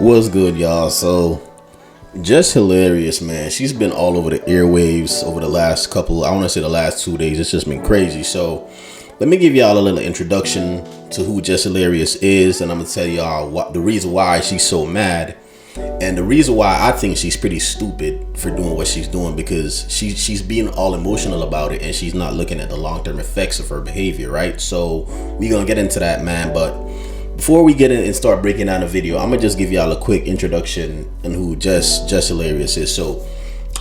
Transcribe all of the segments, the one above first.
What's good, y'all? So, Jess Hilarious, man. She's been all over the airwaves over the last couple, I want to say the last 2 days. It's just been crazy. So, let me give y'all a little introduction to who Jess Hilarious is, and I'm going to tell y'all the reason why she's so mad, and the reason why I think she's pretty stupid for doing what she's doing, because she's being all emotional about it, and she's not looking at the long-term effects of her behavior, right? So, we're going to get into that, man, but before we get in and start breaking down the video, I'm gonna just give y'all a quick introduction on who Jess Hilarious is. So,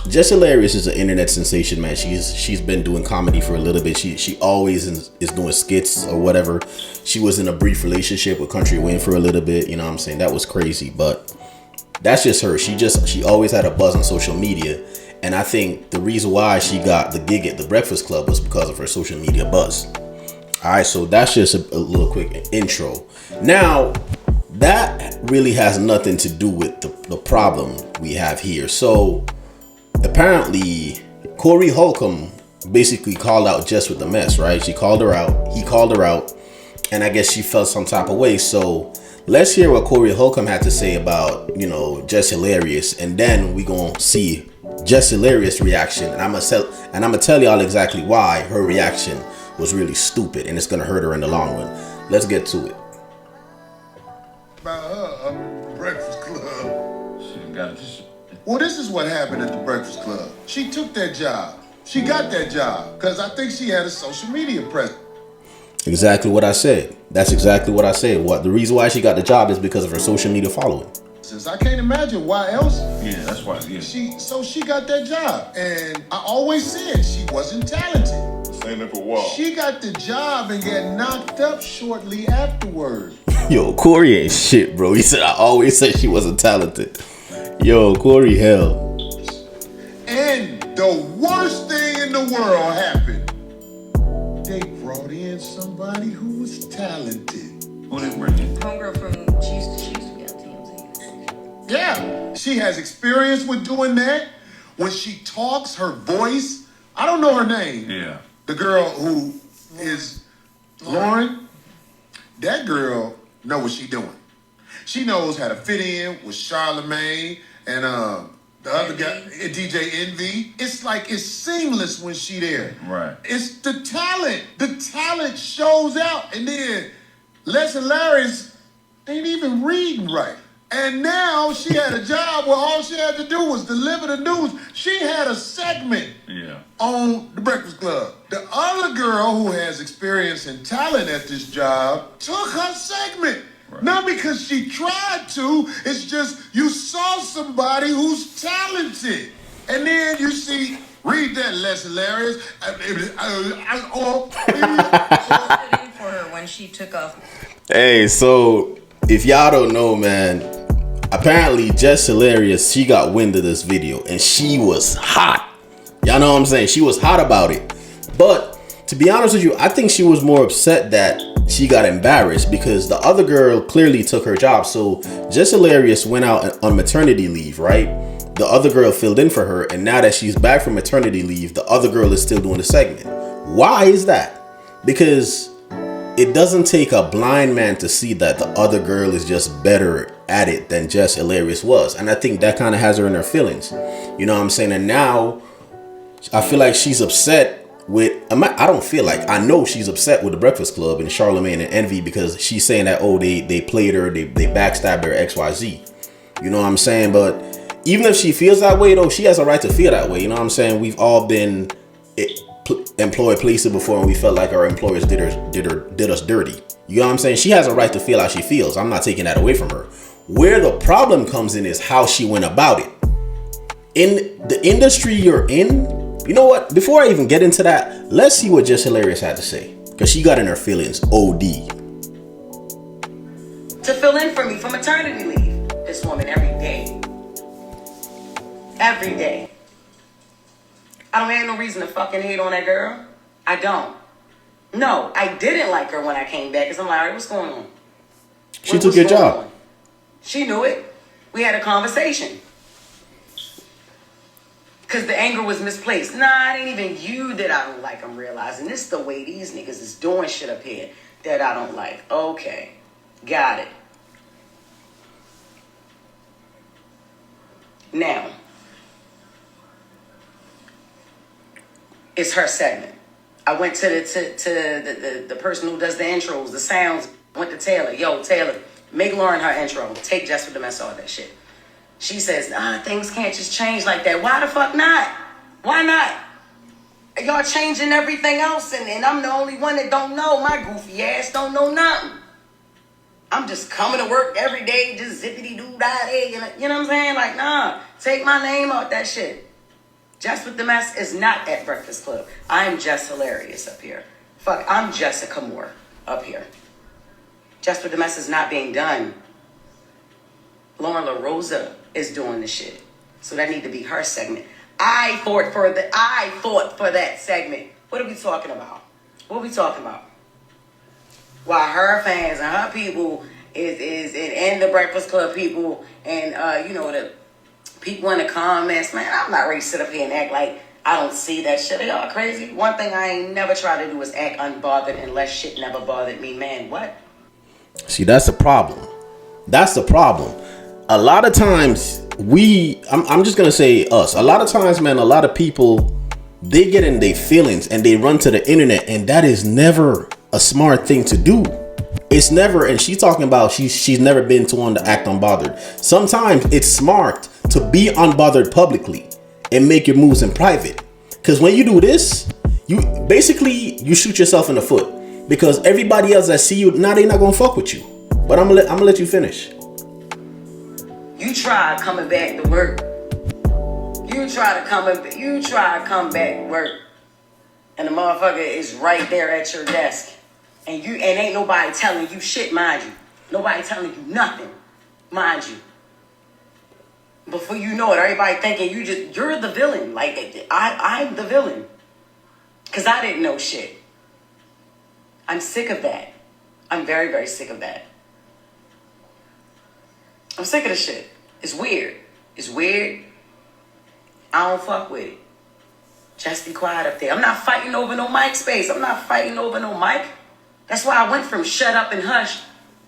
Jess Hilarious is an internet sensation, man. She's been doing comedy for a little bit. She always is doing skits or whatever. She was in a brief relationship with Country Wayne for a little bit. You know what I'm saying? That was crazy, but that's just her. She always had a buzz on social media, and I think the reason why she got the gig at the Breakfast Club was because of her social media buzz. All right, so that's just a little quick intro. Now, that really has nothing to do with the problem we have here. So, apparently, Corey Holcomb basically called out Jess with the mess, right? She called her out. He called her out. And I guess she felt some type of way. So, let's hear what Corey Holcomb had to say about, Jess Hilarious. And then we going to see Jess Hilarious' reaction. And I'm going to tell y'all exactly why her reaction was really stupid, and it's gonna hurt her in the long run. Let's get to it. About her up at the Breakfast Club. She got this. Well, this is what happened at the Breakfast Club. She took that job. She got that job because I think she had a social media presence. Exactly what I said. That's exactly what I said. The reason why she got the job is because of her social media following. Since I can't imagine why else. Yeah, that's why. Yeah. She got that job, and I always said she wasn't talented. Saying it for a while. She got the job and got knocked up shortly afterward. Yo, Corey ain't shit, bro. He said I always said she wasn't talented. Yo, Corey, hell. And the worst thing in the world happened. They brought in somebody who was talented. Who they bring in? Homegirl from she used to be on TMZ. Yeah, she has experience with doing that. When she talks, her voice. I don't know her name. Yeah. The girl who is Loren, that girl know what she doing. She knows how to fit in with Charlemagne and the other guy, DJ Envy. It's like it's seamless when she there. Right. It's the talent. The talent shows out. And then Jess Hilarious ain't even reading right. And now she had a job where all she had to do was deliver the news. She had a segment on the Breakfast Club. The other girl who has experience and talent at this job took her segment. Right. Not because she tried to, it's just you saw somebody who's talented. And then you see, read that, Jess Hilarious. For her when she took off. Hey, so if y'all don't know, man, apparently Jess Hilarious, she got wind of this video and she was hot. Y'all know what I'm saying? She was hot about it. But to be honest with you, I think she was more upset that she got embarrassed because the other girl clearly took her job. So Jess Hilarious went out on maternity leave, right? The other girl filled in for her, and now that she's back from maternity leave, the other girl is still doing the segment. Why is that? Because it doesn't take a blind man to see that the other girl is just better at it than Jess Hilarious was. And I think that kind of has her in her feelings. You know what I'm saying? And now I feel like she's upset with, I know she's upset with the Breakfast Club and Charlemagne and Envy because she's saying that, they played her, they backstabbed her, XYZ. You know what I'm saying? But even if she feels that way, though, she has a right to feel that way. You know what I'm saying? We've all been employed places before and we felt like our employers did us dirty. You know what I'm saying? She has a right to feel how she feels. I'm not taking that away from her. Where the problem comes in is how she went about it. In the industry you're in, you know what? Before I even get into that, let's see what Jess Hilarious had to say. Because she got in her feelings. OD. To fill in for me for maternity leave. This woman every day. Every day. I don't have no reason to fucking hate on that girl. I don't. No, I didn't like her when I came back. Because I'm like, all right, what's going on? She took your job. She knew it. We had a conversation. Because the anger was misplaced. Nah, it ain't even you that I don't like. I'm realizing this is the way these niggas is doing shit up here that I don't like. Okay. Got it. Now, it's her segment. I went to the person who does the intros, the sounds. Went to Taylor. Yo, Taylor, make Loren her intro. Take Jess with the mess, all that shit. She says, things can't just change like that. Why the fuck not? Why not? Y'all changing everything else, and I'm the only one that don't know. My goofy ass don't know nothing. I'm just coming to work every day, just zippity-doo-dah-day. You know what I'm saying? Like, nah, take my name out that shit. Jess with the Mess is not at Breakfast Club. I'm Jess Hilarious up here. Fuck, I'm Jessica Moore up here. Jess with the Mess is not being done. LoRosa is doing the shit. So that need to be her segment. I fought for that segment. What are we talking about? What are we talking about? While her fans and her people and the Breakfast Club people and the people in the comments, man, I'm not ready to sit up here and act like I don't see that shit. Are y'all crazy? One thing I ain't never tried to do is act unbothered unless shit never bothered me, man. What? See, that's the problem. That's the problem. A lot of times I'm just gonna say us. A lot of times, man, a lot of people, they get in their feelings and they run to the internet, and that is never a smart thing to do. It's never, and she's talking about she's never been to one to act unbothered. Sometimes it's smart to be unbothered publicly and make your moves in private. Because when you do this, you shoot yourself in the foot. Because everybody else that see you, now they not gonna fuck with you. But I'm gonna let you finish. You try coming back to work. You try to come back to work, and the motherfucker is right there at your desk, and ain't nobody telling you shit, mind you. Nobody telling you nothing, mind you. Before you know it, everybody thinking you're the villain. Like I'm the villain, cause I didn't know shit. I'm sick of that. I'm very, very sick of that. I'm sick of the shit. It's weird. It's weird. I don't fuck with it. Just be quiet up there. I'm not fighting over no mic space. I'm not fighting over no mic. That's why I went from shut up and hush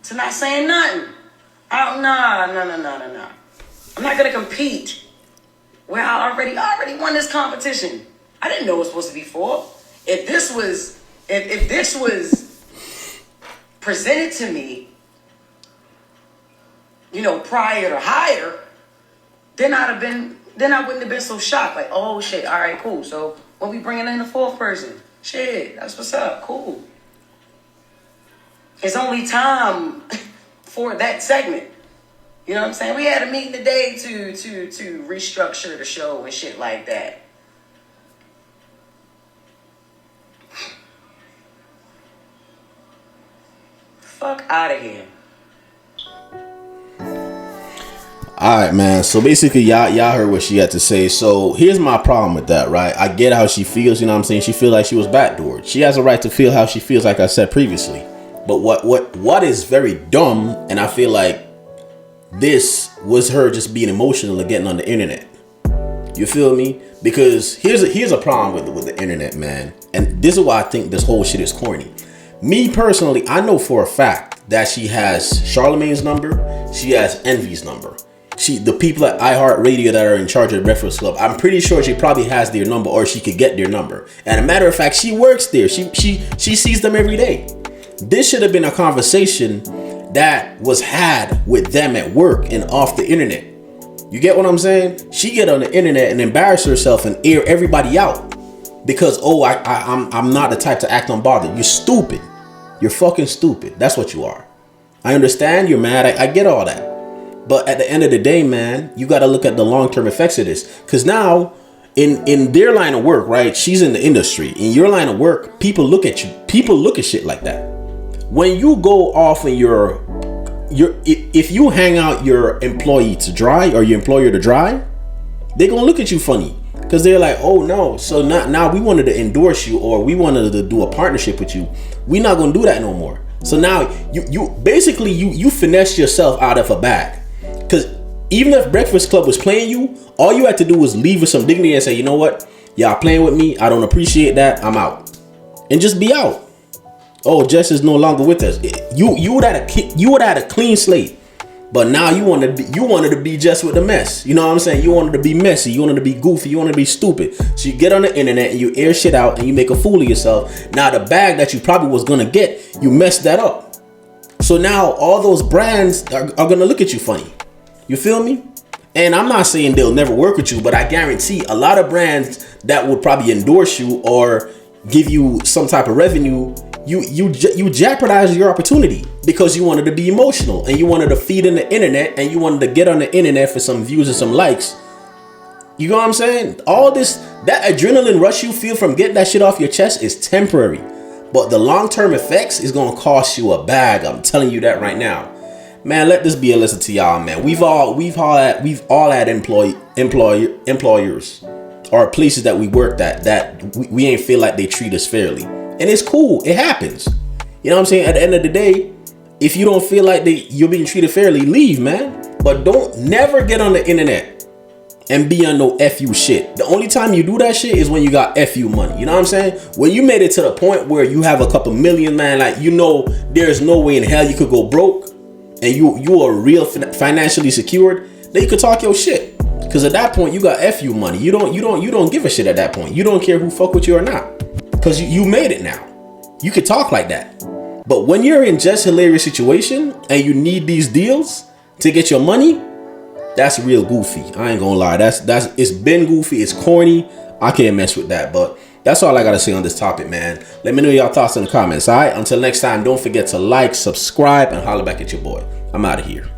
to not saying nothing. No. I'm not gonna compete where I already won this competition. I didn't know it was supposed to be for. If this was presented to me, prior to hire, then I wouldn't have been so shocked. Like, oh shit, all right, cool. So when we bringing in the fourth person, shit, that's what's up, cool. It's only time for that segment. You know what I'm saying? We had a meeting today to restructure the show and shit like that. Fuck out of here. All right, man. So basically, y'all heard what she had to say. So here's my problem with that, right? I get how she feels. You know what I'm saying? She feel like she was backdoored. She has a right to feel how she feels, like I said previously. But what is very dumb, and I feel like this was her just being emotional and getting on the internet. You feel me? Because here's a problem with the internet, man. And this is why I think this whole shit is corny. Me personally, I know for a fact that she has Charlamagne's number. She has Envy's number. The people at iHeartRadio that are in charge of the Breakfast Club, I'm pretty sure she probably has their number, or she could get their number. And a matter of fact, she works there. She sees them every day. This should have been a conversation that was had with them at work and off the internet. You get what I'm saying? She get on the internet and embarrass herself and air everybody out because I'm not the type to act unbothered. You're stupid. You're fucking stupid. That's what you are. I understand you're mad. I get all that. But at the end of the day, man, you got to look at the long-term effects of this. Because now, in their line of work, right? She's in the industry. In your line of work, people look at you. People look at shit like that. When you go off and if you hang out your employee to dry or your employer to dry, they're going to look at you funny. Because they're like, oh no, so now we wanted to endorse you, or we wanted to do a partnership with you. We're not going to do that no more. So now you basically finesse yourself out of a bag. Because even if Breakfast Club was playing you, all you had to do was leave with some dignity and say, you know what? Y'all playing with me. I don't appreciate that. I'm out. And just be out. Oh, Jess is no longer with us. You would have had a clean slate. But now you wanted to be just with the mess. You know what I'm saying? You wanted to be messy. You wanted to be goofy. You wanted to be stupid. So you get on the internet and you air shit out and you make a fool of yourself. Now the bag that you probably was gonna get, you messed that up. So now all those brands are gonna look at you funny. You feel me? And I'm not saying they'll never work with you, but I guarantee a lot of brands that would probably endorse you or give you some type of revenue, you jeopardize your opportunity because you wanted to be emotional and you wanted to feed in the internet and you wanted to get on the internet for some views and some likes. You know what I'm saying? All this, that adrenaline rush you feel from getting that shit off your chest is temporary, but the long-term effects is gonna cost you a bag. I'm telling you that right now. Man, let this be a lesson to y'all, man. We've all had employers or places that we worked at that we ain't feel like they treat us fairly. And it's cool. It happens. You know what I'm saying? At the end of the day, if you don't feel like you're being treated fairly, leave, man. But don't never get on the internet and be on no FU shit. The only time you do that shit is when you got FU money. You know what I'm saying? When you made it to the point where you have a couple million, man, like, you know, there's no way in hell you could go broke and you are real financially secured, then you could talk your shit. Cause at that point you got FU money. You don't give a shit at that point. You don't care who fuck with you or not. Cause you made it now. You could talk like that. But when you're in Jess Hilarious situation and you need these deals to get your money, that's real goofy. I ain't gonna lie. It's been goofy. It's corny. I can't mess with that. But that's all I gotta say on this topic, man. Let me know your thoughts in the comments. All right. Until next time, don't forget to like, subscribe, and holler back at your boy. I'm out of here.